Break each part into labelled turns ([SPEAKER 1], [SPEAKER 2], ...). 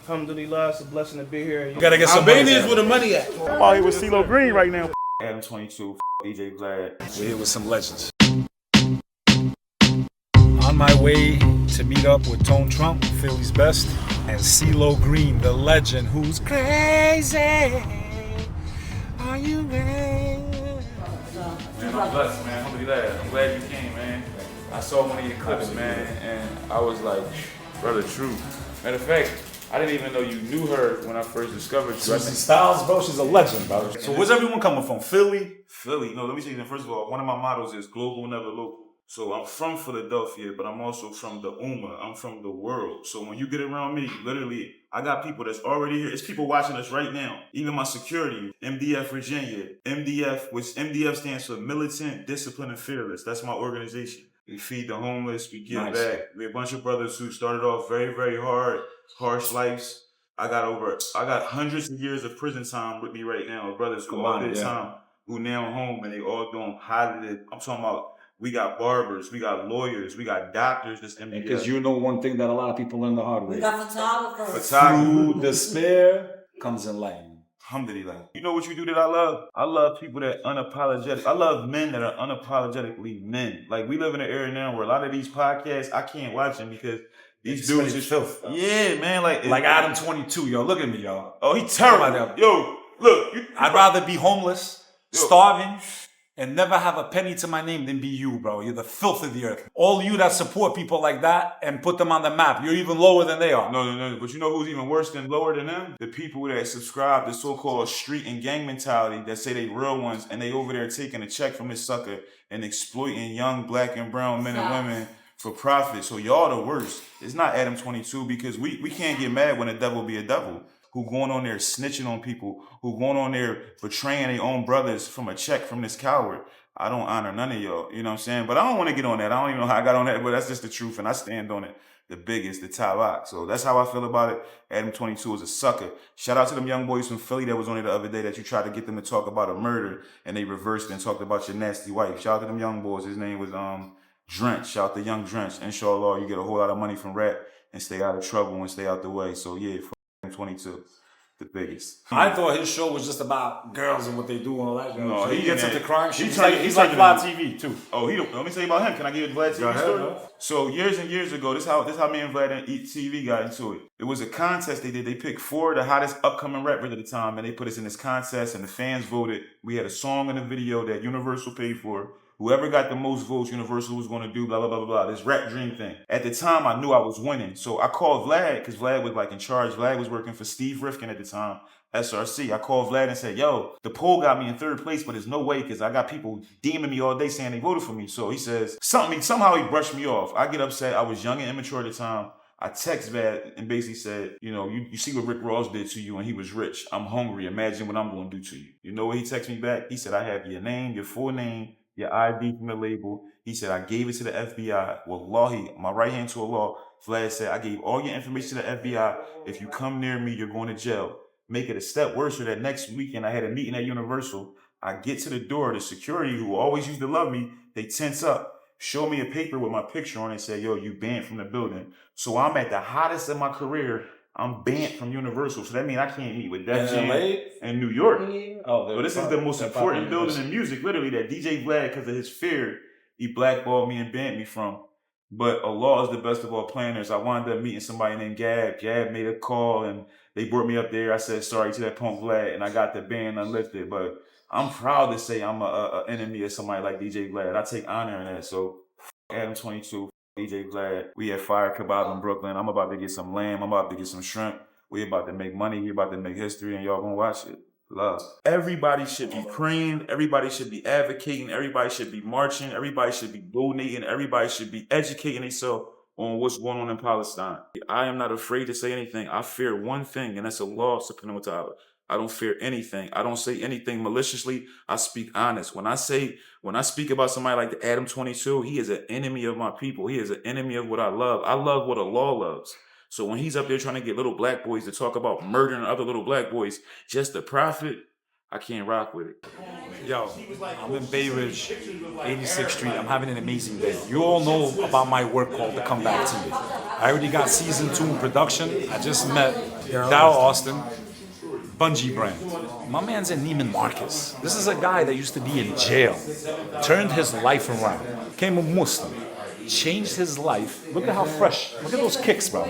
[SPEAKER 1] Alhamdulillah, it's a blessing to be here.
[SPEAKER 2] You gotta get some
[SPEAKER 3] Albanians where the money at.
[SPEAKER 4] Oh, here with Ceelo Green right now.
[SPEAKER 5] Adam 22, DJ Vlad.
[SPEAKER 2] We're here with some legends. On my way to meet up with Tone Trump, Philly's best, and Ceelo Green, the legend who's crazy. Are you ready?
[SPEAKER 5] Man, I'm blessed, man. Alhamdulillah. I'm glad you came, man. I saw one of your clips, man, and I was like, brother, true. Matter of fact, I didn't even know you knew her when I first discovered you.
[SPEAKER 2] Susie Styles, bro, she's a legend, bro. So where's everyone coming from? Philly?
[SPEAKER 5] Philly. No, let me tell you that. First of all, one of my mottos is global, never local. So I'm from Philadelphia, but I'm also from the Ummah. I'm from the world. So when you get around me, literally, I got people that's already here. It's people watching us right now. Even my security, MDF Virginia. MDF stands for Militant, Disciplined, and Fearless. That's my organization. We feed the homeless. We give back. We're a bunch of brothers who started off very, very hard, harsh lives. I got hundreds of years of prison time with me right now. Brothers who all did time, who now home, and they all doing positive. I'm talking about, we got barbers, we got lawyers, we got doctors.
[SPEAKER 2] Because you know one thing that a lot of people learn the hard way.
[SPEAKER 6] We got photographers.
[SPEAKER 2] Through despair comes enlightenment.
[SPEAKER 5] Alhamdulillah. You know what you do that I love? I love people that unapologetic. I love men that are unapologetically men. Like, we live in an era now where a lot of these podcasts, I can't watch them because these dudes is filth. Yeah, man. Like
[SPEAKER 2] Adam 22, yo. Look at me, y'all.
[SPEAKER 5] Oh, he terrible. Yo, look.
[SPEAKER 2] I'd rather be homeless, starving, and never have a penny to my name than be you, bro. You're the filth of the earth. All you that support people like that and put them on the map, you're even lower than they are.
[SPEAKER 5] No. But you know who's even worse than lower than them? The people that subscribe to so-called street and gang mentality that say they real ones, and they over there taking a check from this sucker and exploiting young black and brown men and women for profit. So y'all the worst. It's not Adam 22 because we can't get mad when a devil be a devil. Who going on there snitching on people, who going on there betraying their own brothers from a check from this coward. I don't honor none of y'all, you know what I'm saying? But I don't want to get on that. I don't even know how I got on that, but that's just the truth, and I stand on it. The biggest, the top. So that's how I feel about it. Adam 22 is a sucker. Shout out to them young boys from Philly that was on it the other day that you tried to get them to talk about a murder, and they reversed and talked about your nasty wife. Shout out to them young boys. His name was Drench. Shout out to Young Drench. Inshallah, you get a whole lot of money from rap and stay out of trouble and stay out the way. So yeah, 22, the biggest.
[SPEAKER 2] I thought his show was just about girls and what they do and all that.
[SPEAKER 5] No,
[SPEAKER 2] he gets into crime. He's
[SPEAKER 5] like
[SPEAKER 2] like Vladtv too.
[SPEAKER 5] Oh, let me tell you about him. Can I give you the Vladtv story? So years and years ago, this how me and Vlad and TV got into it. It was a contest they did. They picked 4 of the hottest upcoming rappers at the time, and they put us in this contest, and the fans voted. We had a song and a video that Universal paid for. Whoever got the most votes, Universal was going to do blah, blah, blah, blah, blah. This rap dream thing. At the time, I knew I was winning. So I called Vlad, because Vlad was like in charge. Vlad was working for Steve Rifkin at the time, SRC. I called Vlad and said, yo, the poll got me in 3rd place, but there's no way, because I got people DMing me all day saying they voted for me. So he says, somehow he brushed me off. I get upset. I was young and immature at the time. I text Vlad and basically said, you know, you see what Rick Ross did to you when he was rich. I'm hungry. Imagine what I'm going to do to you. You know what he texted me back? He said, I have your name, your full name, your ID from the label. He said, I gave it to the FBI. Wallahi, my right hand to Allah. Vlad said, I gave all your information to the FBI. If you come near me, you're going to jail. Make it a step worse. So that next weekend, I had a meeting at Universal. I get to the door. The security, who always used to love me, they tense up. Show me a paper with my picture on it and say, yo, you banned from the building. So I'm at the hottest of my career. I'm banned from Universal. So that means I can't meet with Def Jam in New York. So this is the most important building in music, literally, that DJ Vlad, because of his fear, he blackballed me and banned me from. But Allah is the best of all planners. I wound up meeting somebody named Gab. Gab made a call and they brought me up there. I said sorry to that punk Vlad and I got the ban unlifted. But I'm proud to say I'm a enemy of somebody like DJ Vlad. I take honor in that. So Adam 22. DJ Vlad, we at Fire Kebab in Brooklyn. I'm about to get some lamb. I'm about to get some shrimp. We about to make money. We about to make history, and y'all gonna watch it. Love. Everybody should be praying. Everybody should be advocating. Everybody should be marching. Everybody should be donating. Everybody should be educating themselves on what's going on in Palestine. I am not afraid to say anything. I fear one thing, and that's Allah subhanahu wa ta'ala. I don't fear anything. I don't say anything maliciously. I speak honest. When I speak about somebody like the Adam 22, he is an enemy of my people. He is an enemy of what I love. I love what Allah loves. So when he's up there trying to get little black boys to talk about murdering other little black boys just to profit, I can't rock with it.
[SPEAKER 2] Yo, I'm in Bay Ridge, 86th Street. I'm having an amazing day. You all know about my work called The Come Back to Me. I already got season 2 in production. I just met Darrell, Alston, Bungee brand. My man's in Neiman Marcus. This is a guy that used to be in jail, turned his life around, became a Muslim, changed his life. Look at how fresh. Look at those kicks, bro.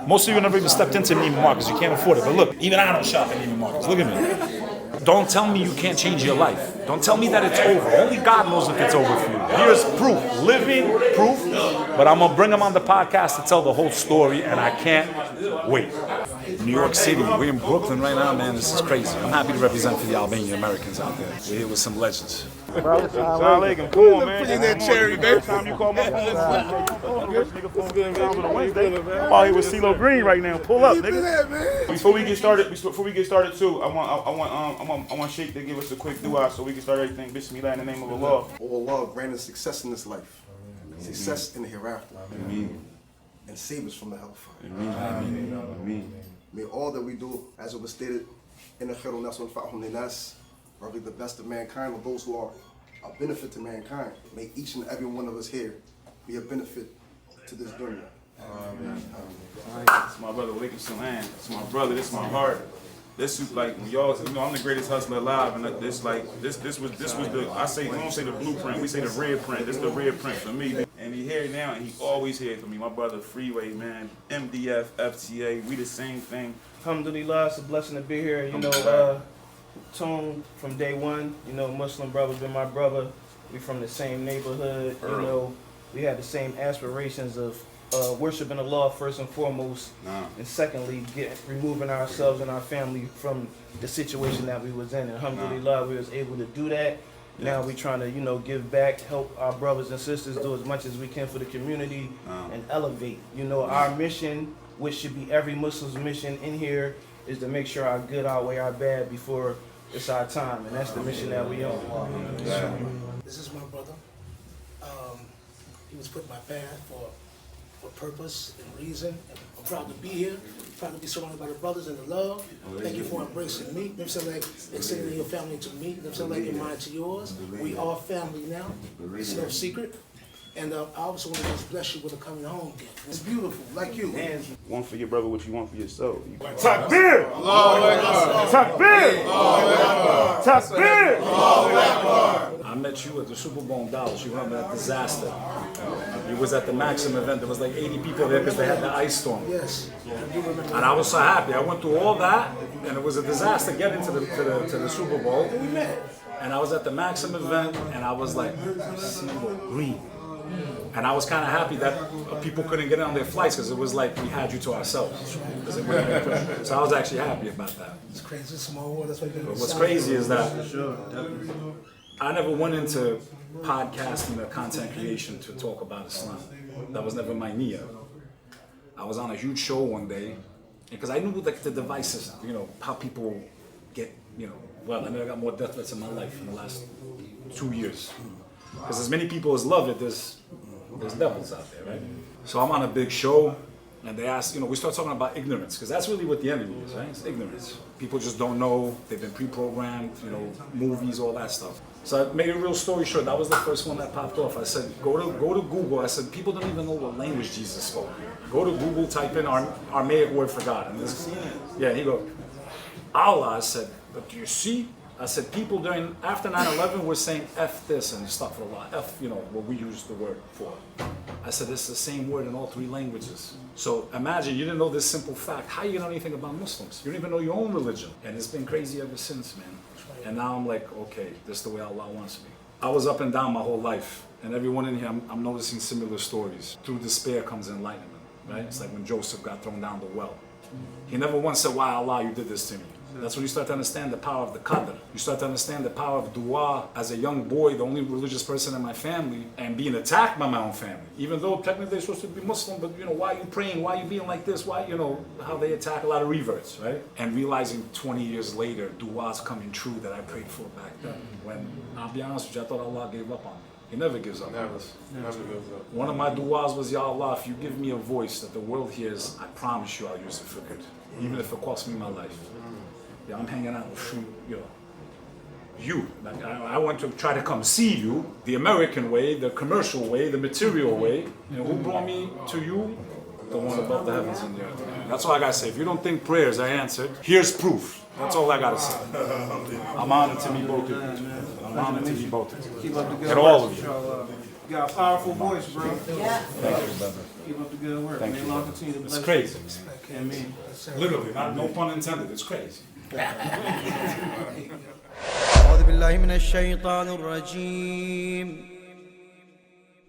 [SPEAKER 2] Most of you never even stepped into Neiman Marcus. You can't afford it. But look, even I don't shop at Neiman Marcus. Look at me. Don't tell me you can't change your life. Don't tell me that it's over. Only God knows if it's over for you. Here's proof, living proof. But I'm going to bring him on the podcast to tell the whole story, and I can't wait. New York City, we're in Brooklyn right now, man. This is crazy. I'm happy to represent for the Albanian Americans out there. We're here with some legends.
[SPEAKER 4] Bro, come on, man.
[SPEAKER 3] Put in that cherry, baby.
[SPEAKER 4] Time you call my phone, nigga phone getting down on a Wednesday. I'm out here with Ceelo Green right now. Pull up, nigga.
[SPEAKER 5] Before we get started too, I want Sheikh to give us a quick dua so we can start everything. Bismillah in the name of Allah.
[SPEAKER 3] Oh Allah, grant us success in this life, success in the hereafter, and save us from the hellfire. May all that we do, as it was stated, in the khairun nas wa anfa'uhum linnas, probably the best of mankind, or those who are a benefit to mankind. May each and every one of us here be a benefit to this dunya.
[SPEAKER 5] It's my brother Wicked Salam. It's my brother. This is my heart. This is like y'all. You know, I'm the greatest hustler alive, and this was the. I say we don't say the blueprint. We say the red print. This is the red print for me. And he here now, and he always here for me. My brother Freeway, man. MDF, FTA. We the same thing.
[SPEAKER 1] Alhamdulillah, it's a blessing to be here. You know, Tone from day one. You know, Muslim brother's been my brother. We from the same neighborhood. You know, we had the same aspirations of worshiping Allah first and foremost, and secondly, removing ourselves and our family from the situation that we was in. And alhamdulillah, we was able to do that. Now we trying to, you know, give back, help our brothers and sisters do as much as we can for the community and elevate. You know, our mission, which should be every Muslim's mission in here, is to make sure our good outweigh our bad before it's our time, and that's the mission that we on.
[SPEAKER 6] This is my brother. He was put in my path for purpose and reason. I'm proud to be here. Proud to be surrounded by the brothers and the love. Thank you for embracing me. Like extending your family to me. Like your mind to yours. We are family now. It's no secret. And I also want to just bless you with a coming home gift. It's beautiful, like you.
[SPEAKER 5] And one for your brother, what you want for yourself.
[SPEAKER 4] Takbir! Takbir! Takbir!
[SPEAKER 2] I met you at the Super Bowl in Dallas. You remember that disaster? You was at the Maxim event. There was like 80 people there because they had the ice storm.
[SPEAKER 6] Yes.
[SPEAKER 2] And I was so happy. I went through all that, and it was a disaster getting to the Super Bowl.
[SPEAKER 6] We met.
[SPEAKER 2] And I was at the Maxim event, and I was like, Ceelo Green. And I was kind of happy that people couldn't get on their flights because it was like we had you to ourselves. So I was actually happy about that.
[SPEAKER 6] It's crazy, it's a small world. That's why you
[SPEAKER 2] What's crazy is that I never went into podcasting or content creation to talk about Islam. That was never my niyyah. I was on a huge show one day, because I knew like the devices, you know, how people get, you know, well, I never got more death threats in my life in the last 2 years. Because as many people as love it, there's devils out there, right? So I'm on a big show, and they ask, you know, we start talking about ignorance, because that's really what the enemy is, right? It's ignorance. People just don't know, they've been pre-programmed, you know, movies, all that stuff. So I made a real story short, that was the first one that popped off. I said, go to Google. I said, people don't even know what language Jesus spoke. Go to Google, type in Aramaic word for God. And this, yeah, he goes, Allah. I said, but do you see? I said, people after 9/11 were saying F this and stuff for a lot. F, you know, what we use the word for. I said, it's the same word in all 3 languages. So imagine you didn't know this simple fact. How you know anything about Muslims? You don't even know your own religion. And it's been crazy ever since, man. And now I'm like, okay, this is the way Allah wants me. I was up and down my whole life. And everyone in here, I'm noticing similar stories. Through despair comes enlightenment, right? It's like when Joseph got thrown down the well. He never once said, why Allah, you did this to me. That's when you start to understand the power of the qadr. You start to understand the power of dua. As a young boy, the only religious person in my family, and being attacked by my own family. Even though technically they're supposed to be Muslim, but you know, why are you praying? Why are you being like this? Why, you know, how they attack a lot of reverts, right? And realizing 20 years later, dua's coming true that I prayed for back then. When, I'll be honest with you, I thought Allah gave up on me. He never gives up on us. Never gives up. One of my duas was, Ya Allah, if you give me a voice that the world hears, I promise you I'll use it for good. Even if it costs me my life. Yeah, I'm hanging out with you. Like, I want to try to come see you, the American way, the commercial way, the material way. You know, who brought me to you? the one above the heavens and the earth. That's all I gotta say. If you don't think prayers are answered, here's proof. That's all I gotta say. I'm honored to meet both of you. I'm honored to meet both of you.
[SPEAKER 1] Keep up the good
[SPEAKER 2] And
[SPEAKER 1] work.
[SPEAKER 2] all of you.
[SPEAKER 1] You got a powerful voice, bro.
[SPEAKER 7] Yeah.
[SPEAKER 2] Thank you, brother.
[SPEAKER 1] Keep up the good work.
[SPEAKER 2] Thank
[SPEAKER 1] May
[SPEAKER 2] you.
[SPEAKER 1] Allah continue to bless
[SPEAKER 2] It's crazy.
[SPEAKER 1] you. Amen.
[SPEAKER 2] Literally, no pun intended. It's crazy.
[SPEAKER 8] أعوذ بالله من الشيطان الرجيم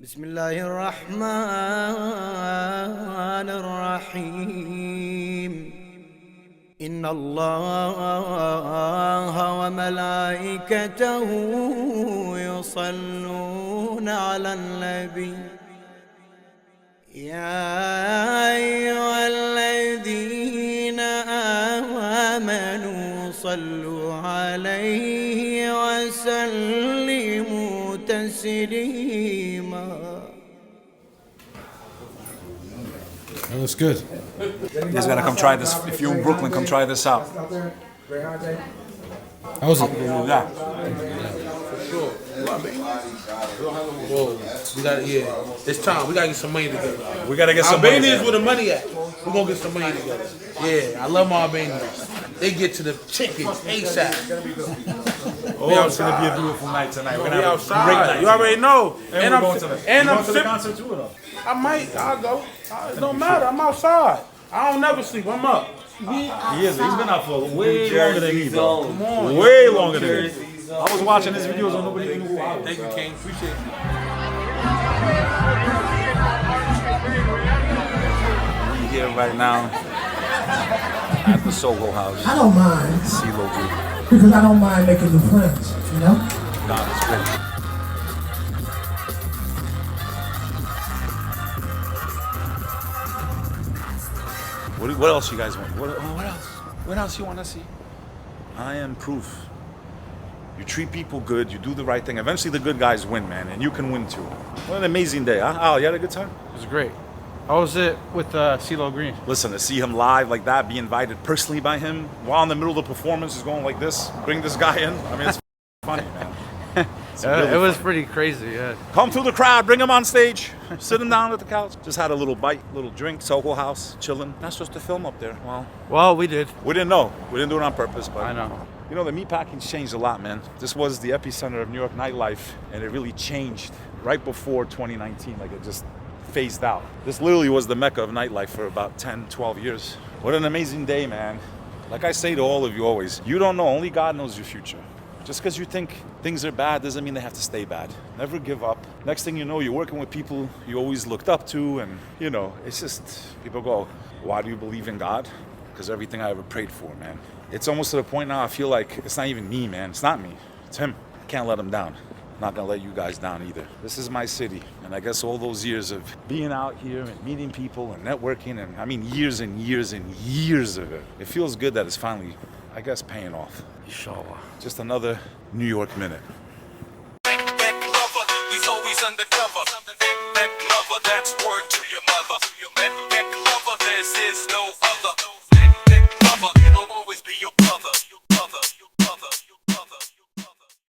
[SPEAKER 8] بسم الله الرحمن الرحيم إن الله وملائكته يصلون على النبي يا أيها الذين آمنوا صلوا عليه وسلموا تسليما.
[SPEAKER 9] That looks good.
[SPEAKER 2] You guys gotta come try this. If you're in Brooklyn, come try this out.
[SPEAKER 9] How was it?
[SPEAKER 2] Yeah.
[SPEAKER 10] Whoa, we got it's time. We gotta get some money together.
[SPEAKER 2] We gotta get some money
[SPEAKER 10] Albanians
[SPEAKER 2] together.
[SPEAKER 10] where the money at. We gonna get some money together. Yeah, I love my Albanians. They get to the chicken ASAP.
[SPEAKER 2] Oh, it's gonna be a beautiful night tonight. We're
[SPEAKER 10] We
[SPEAKER 2] gonna have a
[SPEAKER 10] outside.
[SPEAKER 2] great night.
[SPEAKER 10] You already know.
[SPEAKER 2] And we're going to the,
[SPEAKER 10] and
[SPEAKER 2] you
[SPEAKER 10] I'm
[SPEAKER 2] going to the
[SPEAKER 10] sipping.
[SPEAKER 2] concert too or no?
[SPEAKER 10] I might. I'll go. It don't matter. I'm outside. I don't never sleep. I'm up.
[SPEAKER 2] He is. He's been out for way longer than me, bro.
[SPEAKER 10] Come on.
[SPEAKER 2] Way longer than me. I was watching his videos and nobody even knew who I was.
[SPEAKER 10] Thank you, King. Appreciate you.
[SPEAKER 2] We're here right now at the Soho house.
[SPEAKER 6] I don't mind
[SPEAKER 2] Ceelo group.
[SPEAKER 6] because I don't mind making new friends, you know?
[SPEAKER 2] God is great. What else you guys want? What else? What else you want to see? I am proof. You treat people good, you do the right thing. Eventually the good guys win, man, and you can win too. What an amazing day, huh? Al, you had a good time?
[SPEAKER 9] It was great. How was it with Ceelo Green?
[SPEAKER 2] Listen, to see him live like that, be invited personally by him, while in the middle of the performance is going like this, bring this guy in. I mean, it's funny, man.
[SPEAKER 9] It was pretty crazy, yeah.
[SPEAKER 2] Come through the crowd, bring him on stage, sit him down at the couch. Just had a little bite, little drink, Soho house, chilling. Not supposed to film up there.
[SPEAKER 9] Well, we did.
[SPEAKER 2] We didn't know. We didn't do it on purpose, but
[SPEAKER 9] I know.
[SPEAKER 2] You know, the meatpacking's changed a lot, man. This was the epicenter of New York nightlife, and it really changed right before 2019. Like, it just phased out. This literally was the mecca of nightlife for about 10, 12 years. What an amazing day, man. Like I say to all of you always, you don't know, only God knows your future. Just because you think things are bad doesn't mean they have to stay bad. Never give up. Next thing you know, you're working with people you always looked up to, and you know, it's just, people go, why do you believe in God? Because everything I ever prayed for, man. It's almost to the point now I feel like it's not even me, man. It's not me. It's him. I can't let him down. I'm not gonna let you guys down either. This is my city, and I guess all those years of being out here and meeting people and networking, and I mean years and years and years of it. It feels good that it's finally, I guess, paying off. Inshallah. Just another New York minute.